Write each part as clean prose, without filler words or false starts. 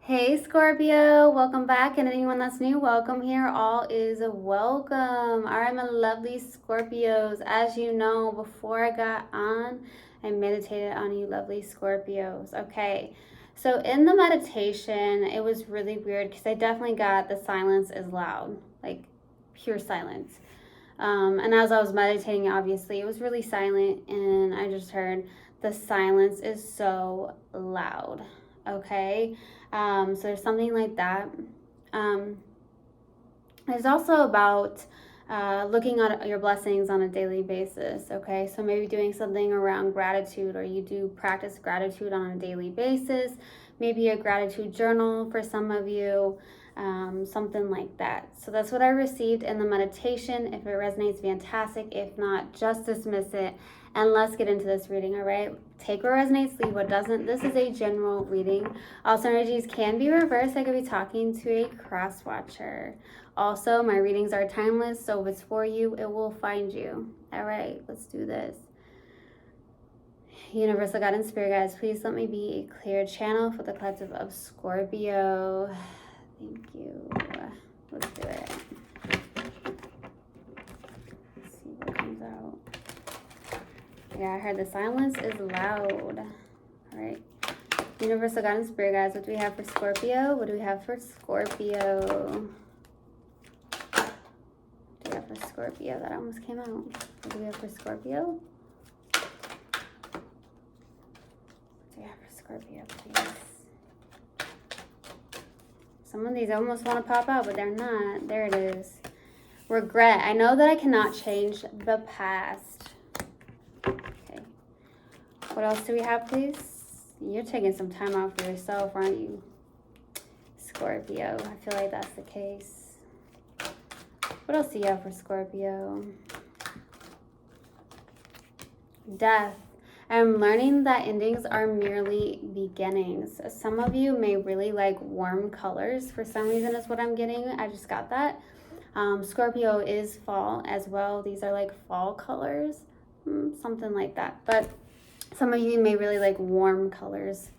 Hey Scorpio, welcome back, and anyone that's new, welcome here. All is welcome. All right, my lovely Scorpios. As you know, before I got on, I meditated on you lovely Scorpios. Okay, so in the meditation, it was really weird because I definitely got the silence is loud, like pure silence. And as I was meditating, obviously, it was really silent, and I just heard the silence is so loud. Okay. So there's something like that. Um, there's also about looking at your blessings on a daily basis. Okay. So maybe doing something around gratitude, or you do practice gratitude on a daily basis. Maybe a gratitude journal for some of you. Something like that. So that's what I received in the meditation. If it resonates, fantastic. If not, just dismiss it. And let's get into this reading, all right? Take what resonates, leave what doesn't. This is a general reading. Also, energies can be reversed. I could be talking to a cross watcher. Also, my readings are timeless, so if it's for you, it will find you. All right, let's do this. Universal God and Spirit Guides, please let me be a clear channel for the collective of Scorpio. Thank you. Let's do it. Let's see what comes out. Yeah, I heard the silence is loud. All right. Universal God and Spirit Guides, what do we have for Scorpio? What do we have for Scorpio? What do we have for Scorpio? That almost came out. What do we have for Scorpio? What do we have for Scorpio, please? Some of these almost want to pop out, but they're not. There it is. Regret. I know that I cannot change the past. Okay. What else do we have, please? You're taking some time out for yourself, aren't you, Scorpio? I feel like that's the case. What else do you have for Scorpio? Death. I'm learning that endings are merely beginnings. Some of you may really like warm colors. For some reason is what I'm getting. I just got that. Scorpio is fall as well. These are like fall colors. Something like that. But some of you may really like warm colors.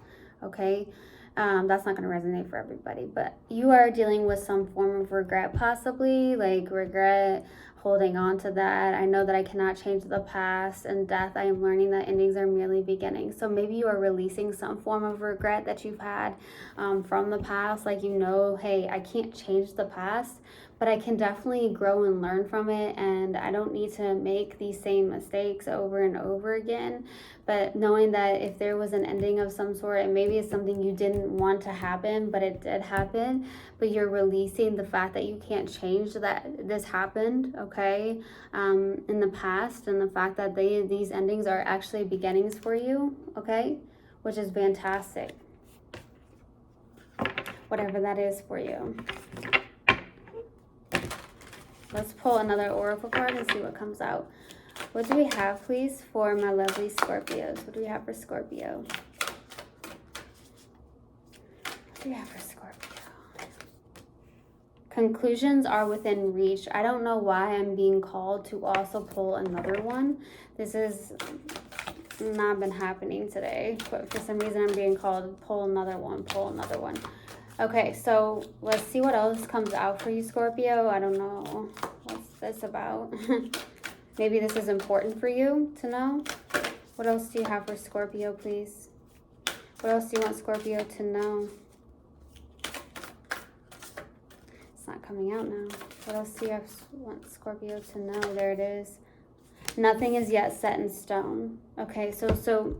Okay. That's not going to resonate for everybody. But you are dealing with some form of regret, possibly. Like regret, holding on to that. I know that I cannot change the past, and death, I am learning that endings are merely beginnings. So maybe you are releasing some form of regret that you've had from the past. Like, you know, hey, I can't change the past, but I can definitely grow and learn from it, and I don't need to make these same mistakes over and over again. But knowing that if there was an ending of some sort, and maybe it's something you didn't want to happen, but it did happen, but you're releasing the fact that you can't change that this happened, okay, in the past, and the fact that these endings are actually beginnings for you, okay, which is fantastic, whatever that is for you. Let's pull another oracle card and see what comes out. What do we have, please, for my lovely Scorpios? What do we have for Scorpio? What do we have for Scorpio? Conclusions are within reach. I don't know why I'm being called to also pull another one. This has not been happening today, but for some reason I'm being called to pull another one. Okay, so let's see what else comes out for you, Scorpio. I don't know. What's this about? Maybe this is important for you to know. What else do you have for Scorpio, please? What else do you want Scorpio to know? It's not coming out now. What else do you want Scorpio to know? There it is. Nothing is yet set in stone. Okay, so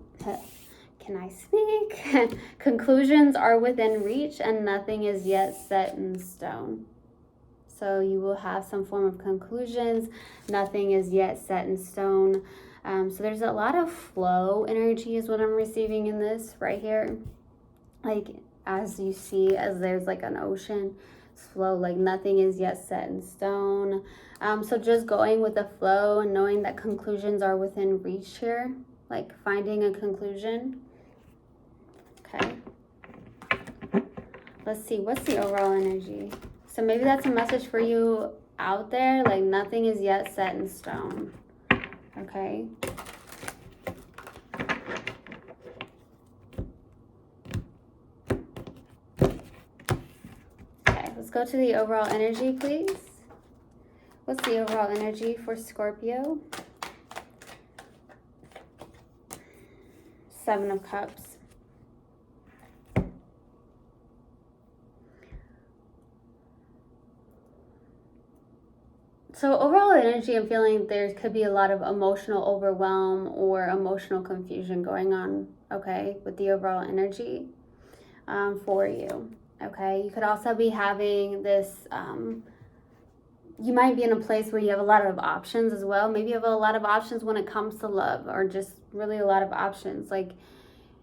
can I speak? Conclusions are within reach, and nothing is yet set in stone. So you will have some form of conclusions. Nothing is yet set in stone. So there's a lot of flow energy is what I'm receiving in this right here. Like, as you see, as there's like an ocean, it's flow, like nothing is yet set in stone. So just going with the flow and knowing that conclusions are within reach here, like finding a conclusion. Okay. Let's see, what's the overall energy? So maybe that's a message for you out there, like nothing is yet set in stone. Okay. let's go to the overall energy, please. What's the overall energy for Scorpio? 7 of Cups. So overall energy, I'm feeling there could be a lot of emotional overwhelm or emotional confusion going on, okay, with the overall energy for you, okay? You could also be having this, you might be in a place where you have a lot of options as well. Maybe you have a lot of options when it comes to love, or just really a lot of options. Like,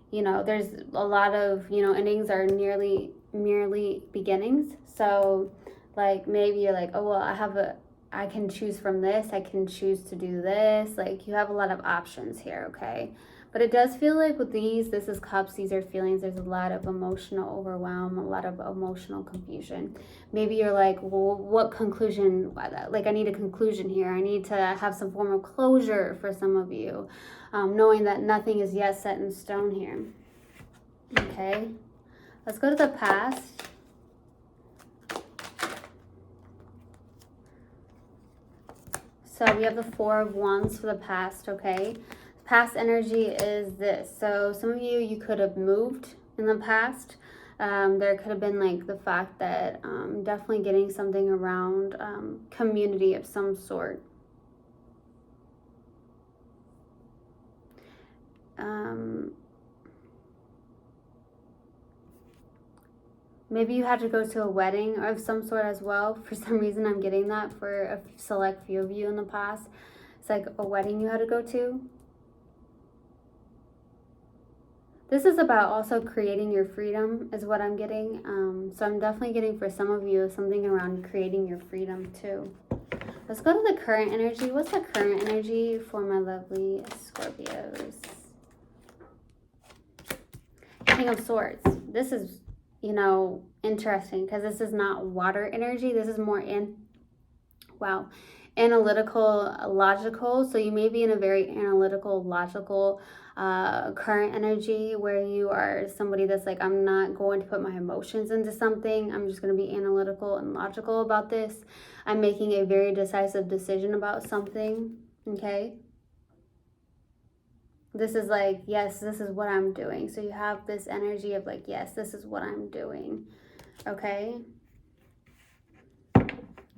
you know, there's a lot of, you know, endings are merely beginnings. So like maybe you're like, oh, well, I can choose from this, I can choose to do this. Like you have a lot of options here, okay? But it does feel like with these, this is Cups, these are feelings, there's a lot of emotional overwhelm, a lot of emotional confusion. Maybe you're like, well, what conclusion? Like I need a conclusion here. I need to have some form of closure for some of you, knowing that nothing is yet set in stone here. Okay, let's go to the past. So we have the 4 of Wands for the past, okay? Past energy is this. So some of you could have moved in the past. There could have been like the fact that definitely getting something around community of some sort. Maybe you had to go to a wedding of some sort as well. For some reason, I'm getting that for a select few of you in the past. It's like a wedding you had to go to. This is about also creating your freedom is what I'm getting. So I'm definitely getting for some of you something around creating your freedom too. Let's go to the current energy. What's the current energy for my lovely Scorpios? King of Swords. This is, you know, interesting because this is not water energy. This is more analytical, logical. So you may be in a very analytical, logical current energy where you are somebody that's like, I'm not going to put my emotions into something. I'm just going to be analytical and logical about this. I'm making a very decisive decision about something. Okay. This is like, yes, this is what I'm doing. So you have this energy of like, yes, this is what I'm doing. Okay.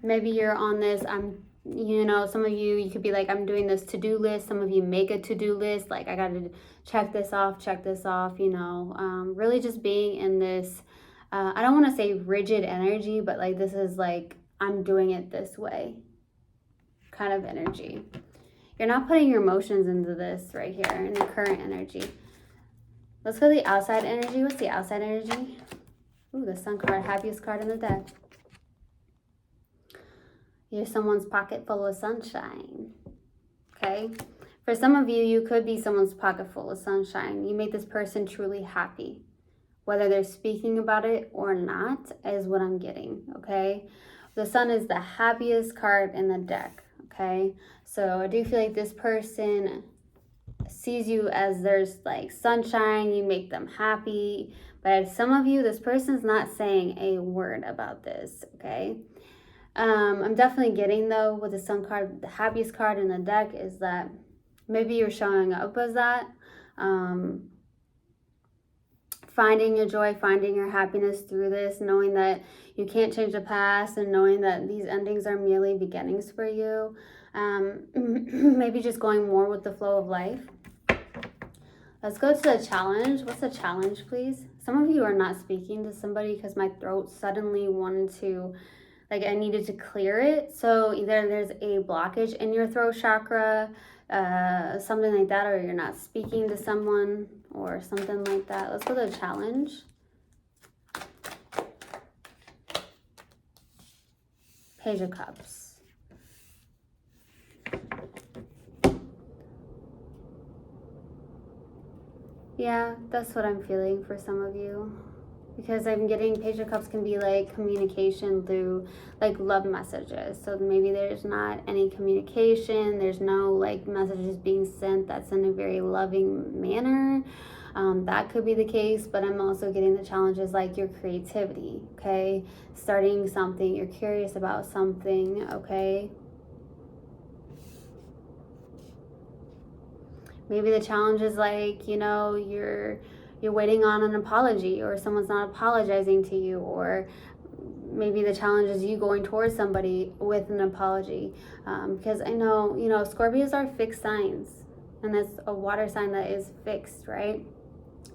Maybe you're on this, you know, some of you could be like, I'm doing this to-do list. Some of you make a to-do list. Like, I got to check this off, you know, really just being in this, I don't want to say rigid energy, but like, this is like, I'm doing it this way kind of energy. You're not putting your emotions into this right here in the current energy. Let's go to the outside energy. What's the outside energy? Ooh, the Sun card, happiest card in the deck. You're someone's pocket full of sunshine. Okay? For some of you, you could be someone's pocket full of sunshine. You make this person truly happy. Whether they're speaking about it or not is what I'm getting, okay? The Sun is the happiest card in the deck, okay? So I do feel like this person sees you as there's like sunshine, you make them happy. But some of you, this person's not saying a word about this, okay? I'm definitely getting though with the Sun card, the happiest card in the deck is that maybe you're showing up as that. Finding your joy, finding your happiness through this, knowing that you can't change the past and knowing that these endings are merely beginnings for you. Maybe just going more with the flow of life. Let's go to the challenge. What's the challenge, please? Some of you are not speaking to somebody because my throat suddenly wanted to, like I needed to clear it. So either there's a blockage in your throat chakra, something like that, or you're not speaking to someone or something like that. Let's go to the challenge. Page of Cups. Yeah, that's what I'm feeling for some of you. Because I'm getting Page of Cups can be like communication through like love messages. So maybe there's not any communication. There's no like messages being sent that's in a very loving manner. That could be the case, but I'm also getting the challenges like your creativity, okay? Starting something, you're curious about something, okay? Maybe the challenge is like, you know, you're waiting on an apology, or someone's not apologizing to you, or maybe the challenge is you going towards somebody with an apology. Because I know, you know, Scorpios are fixed signs, and it's a water sign that is fixed, right?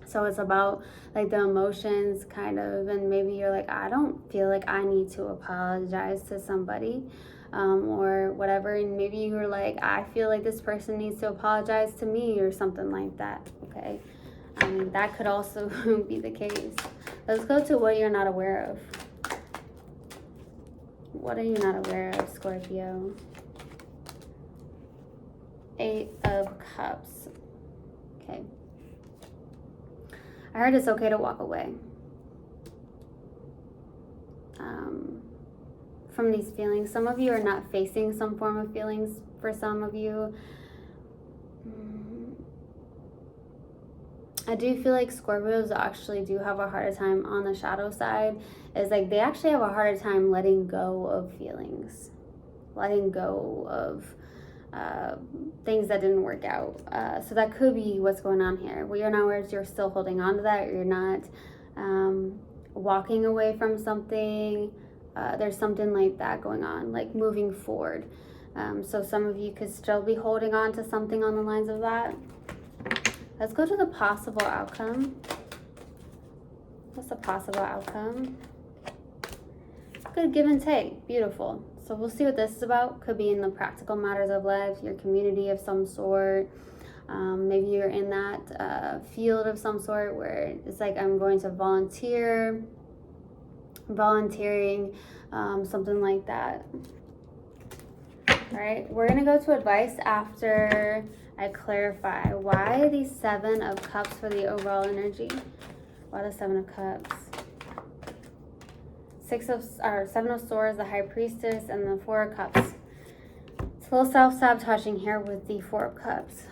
So it's about like the emotions kind of, and maybe you're like, I don't feel like I need to apologize to somebody. Or whatever, and maybe you were like, I feel like this person needs to apologize to me, or something like that, okay? That could also be the case. Let's go to what you're not aware of. What are you not aware of, Scorpio? 8 of Cups. Okay. I heard it's okay to walk away from these feelings. Some of you are not facing some form of feelings. For some of you, I do feel like Scorpios actually do have a harder time on the shadow side. Is like they actually have a harder time letting go of feelings, letting go of things that didn't work out. So that could be what's going on here. Well, you're not aware you're still holding on to that. You're not walking away from something. There's something like that going on, like moving forward. So some of you could still be holding on to something on the lines of that. Let's go to the possible outcome. What's the possible outcome? Good give and take. Beautiful. So we'll see what this is about. Could be in the practical matters of life, your community of some sort. Maybe you're in that field of some sort where it's like, I'm going to volunteering, something like that. All right, we're going to go to advice after I clarify why the 7 of Cups for the overall energy. Why the 7 of Cups? 7 of Swords, the High Priestess, and the 4 of Cups. It's a little self-sabotaging here with the 4 of Cups.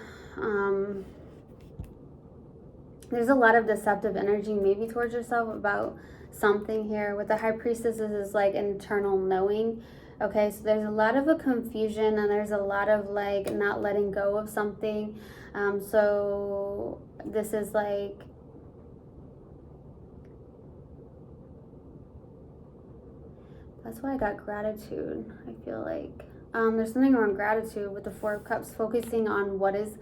There's a lot of deceptive energy maybe towards yourself about something here. With the High Priestess, this is like internal knowing. Okay, so there's a lot of a confusion, and there's a lot of like not letting go of something. So this is like, that's why I got gratitude. I feel like there's something around gratitude with the 4 of Cups, focusing on what is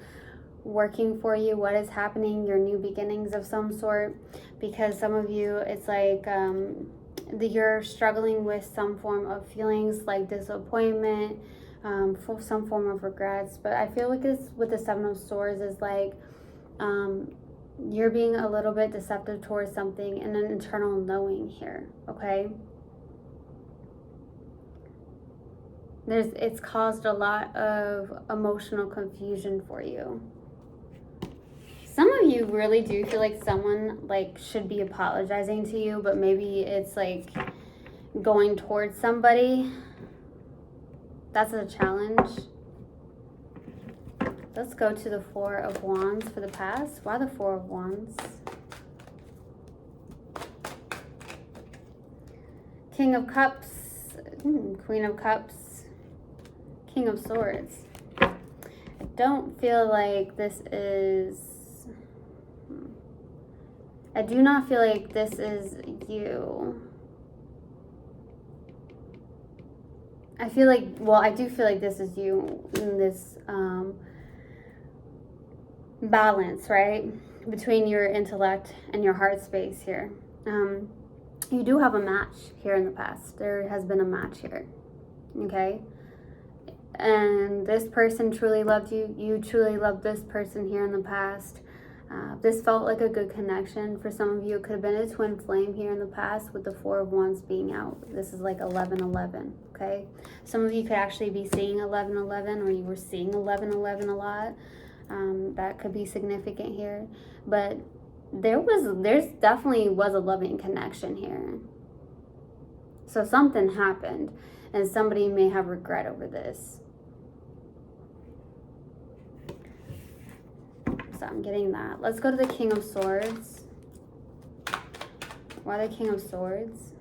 working for you, what is happening, your new beginnings of some sort. Because some of you, it's like you're struggling with some form of feelings like disappointment, for some form of regrets. But I feel like this with the 7 of Swords is like you're being a little bit deceptive towards something, and an internal knowing here, okay? It's caused a lot of emotional confusion for you. Some of you really do feel like someone like should be apologizing to you, but maybe it's like going towards somebody. That's a challenge. Let's go to the 4 of Wands for the past. Why the 4 of Wands? King of Cups, Queen of Cups, King of Swords. I don't feel like this is... I do not feel like this is you. I feel like, well, I do feel like this is you in this balance, right? Between your intellect and your heart space here. You do have a match here in the past. There has been a match here, okay? And this person truly loved you. You truly loved this person here in the past. This felt like a good connection. For some of you, it could have been a twin flame here in the past with the 4 of Wands being out. This is like 11-11, okay? Some of you could actually be seeing 11-11, or you were seeing 11-11 a lot. That could be significant here. But there's definitely was a loving connection here. So something happened, and somebody may have regret over this. So I'm getting that. Let's go to the King of Swords. Why the King of Swords?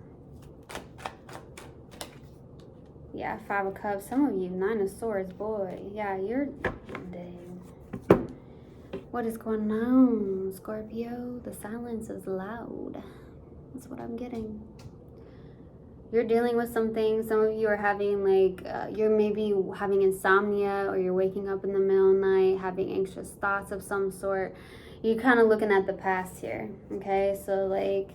Yeah, 5 of Cups. Some of you, 9 of Swords, boy. Yeah, you're... Dang. What is going on, Scorpio? The silence is loud. That's what I'm getting. You're dealing with something. Some of you are having you're maybe having insomnia, or you're waking up in the middle of the night having anxious thoughts of some sort. You're kind of looking at the past here, okay? So like,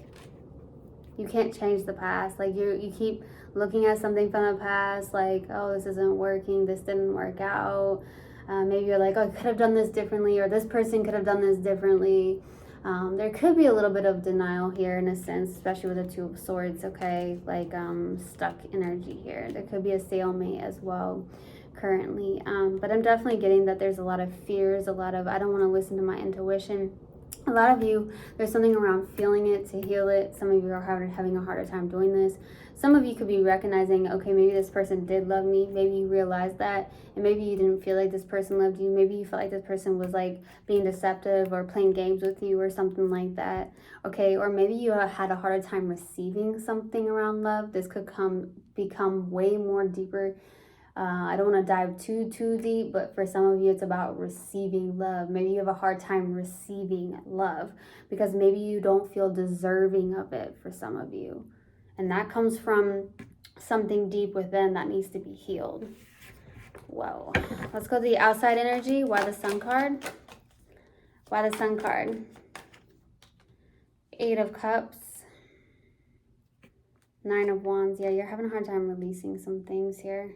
you can't change the past. Like you keep looking at something from the past, like, oh, this isn't working, this didn't work out. Maybe you're like, oh, I could have done this differently, or this person could have done this differently. There could be a little bit of denial here in a sense, especially with the 2 of Swords, okay? Like stuck energy here. There could be a stalemate as well currently. But I'm definitely getting that there's a lot of fears, a lot of, I don't want to listen to my intuition. A lot of you, there's something around feeling it to heal it. Some of you are having a harder time doing this. Some of you could be recognizing, okay, maybe this person did love me. Maybe you realized that, and maybe you didn't feel like this person loved you. Maybe you felt like this person was like being deceptive or playing games with you or something like that, okay? Or maybe you had a harder time receiving something around love. This could become way more deeper. I don't want to dive too deep, but for some of you, it's about receiving love. Maybe you have a hard time receiving love because maybe you don't feel deserving of it for some of you. And that comes from something deep within that needs to be healed. Whoa. Let's go to the outside energy. Why the Sun card? Why the Sun card? 8 of Cups. 9 of Wands. Yeah, you're having a hard time releasing some things here.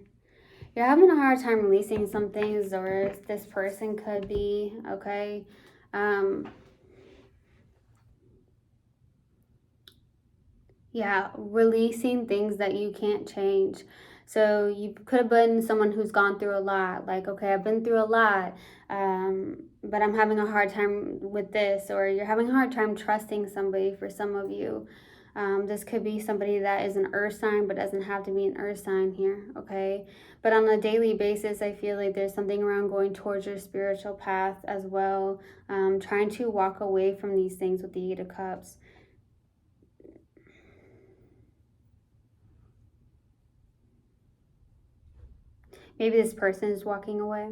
You're having a hard time releasing some things, or this person could be, okay? Yeah, releasing things that you can't change. So you could have been someone who's gone through a lot. Like, okay, I've been through a lot, but I'm having a hard time with this. Or you're having a hard time trusting somebody for some of you. This could be somebody that is an earth sign, but doesn't have to be an earth sign here, okay? But on a daily basis, I feel like there's something around going towards your spiritual path as well. Trying to walk away from these things with the 8 of Cups. Maybe this person is walking away.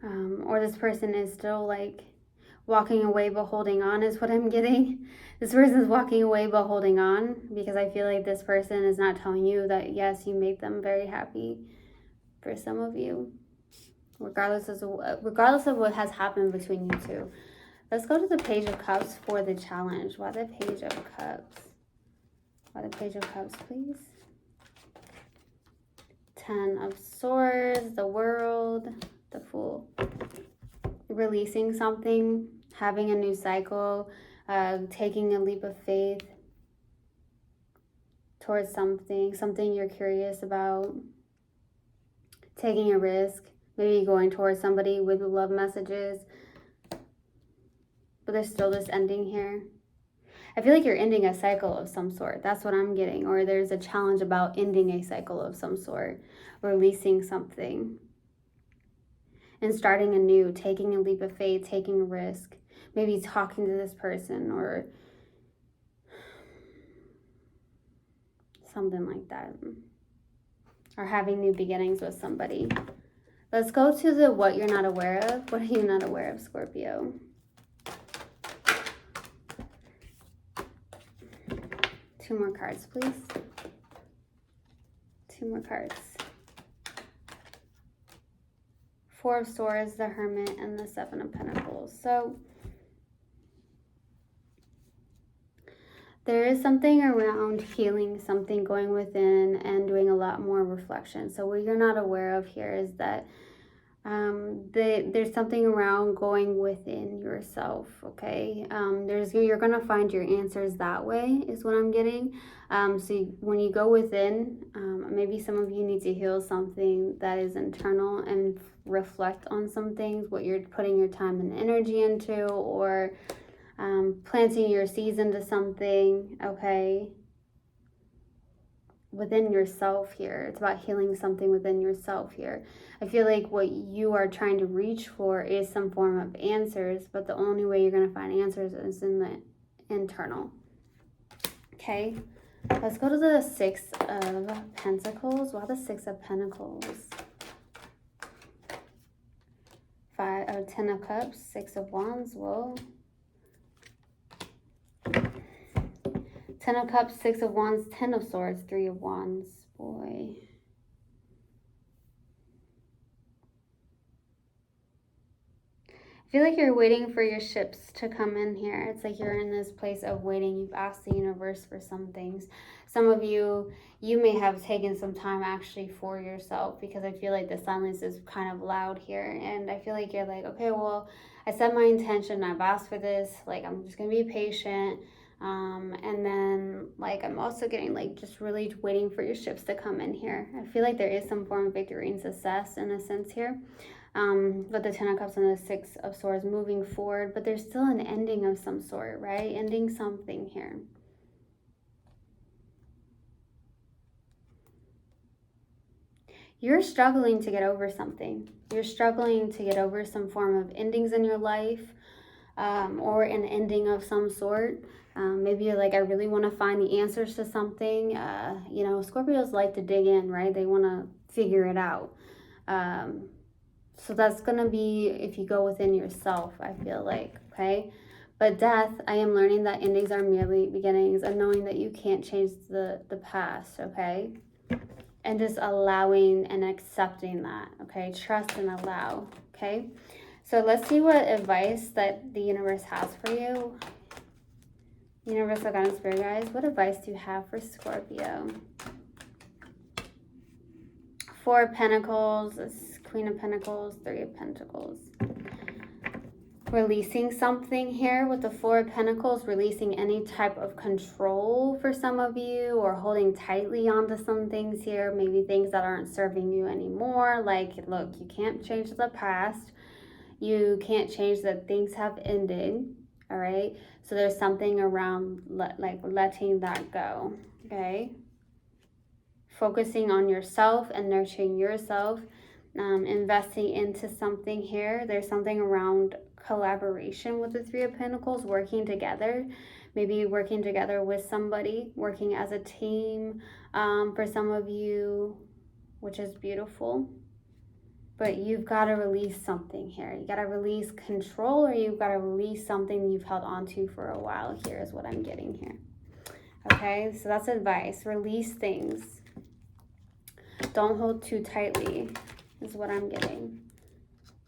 Or this person is still like walking away but holding on is what I'm getting. This person is walking away but holding on because I feel like this person is not telling you that, yes, you made them very happy for some of you. Regardless of what has happened between you two. Let's go to the Page of Cups for the challenge. Why the Page of Cups? Why the Page of Cups, please? 10 of Swords, the World, the Fool. Releasing something, having a new cycle, taking a leap of faith towards something you're curious about, taking a risk, maybe going towards somebody with love messages, but there's still this ending here. I feel like you're ending a cycle of some sort. That's what I'm getting. Or there's a challenge about ending a cycle of some sort, releasing something, and starting anew, taking a leap of faith, taking a risk, maybe talking to this person or something like that. Or having new beginnings with somebody. Let's go to the what you're not aware of. What are you not aware of, Scorpio? Two more cards, please. Two more cards. 4 of Swords, the Hermit, and the 7 of Pentacles. So there is something around healing, something going within and doing a lot more reflection. So what you're not aware of here is that there's something around going within yourself, okay? You're going to find your answers that way is what I'm getting. So when you go within, maybe some of you need to heal something that is internal and reflect on some things, what you're putting your time and energy into, or planting your seeds into something, okay? within yourself here. It's about healing something within yourself here. I feel like what you are trying to reach for is some form of answers, but the only way you're going to find answers is in the internal. Okay, let's go to the Six of Pentacles. Wow, the Six of Pentacles. 10 of Cups, 6 of Wands. Whoa. 10 of Cups, 6 of Wands, 10 of Swords, 3 of Wands. Boy. I feel like you're waiting for your ships to come in here. It's like you're in this place of waiting. You've asked the universe for some things. Some of you may have taken some time actually for yourself, because I feel like the silence is kind of loud here. And I feel like you're like, okay, well, I set my intention. I've asked for this. Like, I'm just going to be patient. And then, like, I'm also getting, like, just really waiting for your ships to come in here. I feel like there is some form of victory and success in a sense here. With the 10 of Cups and the 6 of Swords moving forward, but there's still an ending of some sort, right? Ending something here. You're struggling to get over something. You're struggling to get over some form of endings in your life, or an ending of some sort. Maybe you're like, I really want to find the answers to something. You know, Scorpios like to dig in, right? They want to figure it out. So that's going to be if you go within yourself, I feel like, okay? But death, I am learning that endings are merely beginnings, and knowing that you can't change the past, okay? And just allowing and accepting that, okay? Trust and allow, okay? So let's see what advice that the universe has for you. Universal Guidance Spirit Guides, what advice do you have for Scorpio? 4 of Pentacles, Queen of Pentacles, 3 of Pentacles. Releasing something here with the 4 of Pentacles, releasing any type of control for some of you, or holding tightly onto some things here, maybe things that aren't serving you anymore. Like, look, you can't change the past. You can't change that things have ended, all right? So there's something around like letting that go, okay? Focusing on yourself and nurturing yourself. Investing into something here. There's something around collaboration with the 3 of Pentacles, working together, maybe working together with somebody, working as a team, for some of you, which is beautiful. But you've got to release something here. You got to release control, or you've got to release something you've held on to for a while here, is what I'm getting here. Okay, so that's advice. Release things. Don't hold too tightly, is what I'm getting.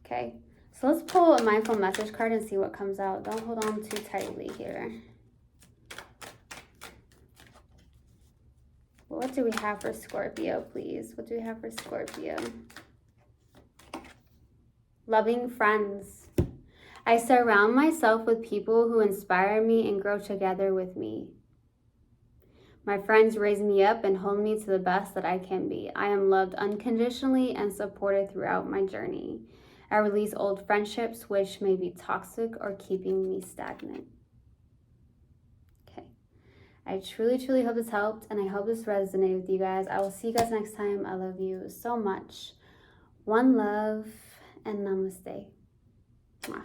Okay, so let's pull a mindful message card and see what comes out. Don't hold on too tightly here. What do we have for Scorpio, please? What do we have for Scorpio? Loving friends. I surround myself with people who inspire me and grow together with me. My friends raise me up and hold me to the best that I can be. I am loved unconditionally and supported throughout my journey. I release old friendships which may be toxic or keeping me stagnant. Okay. I truly, truly hope this helped, and I hope this resonated with you guys. I will see you guys next time. I love you so much. One love and namaste. Mwah.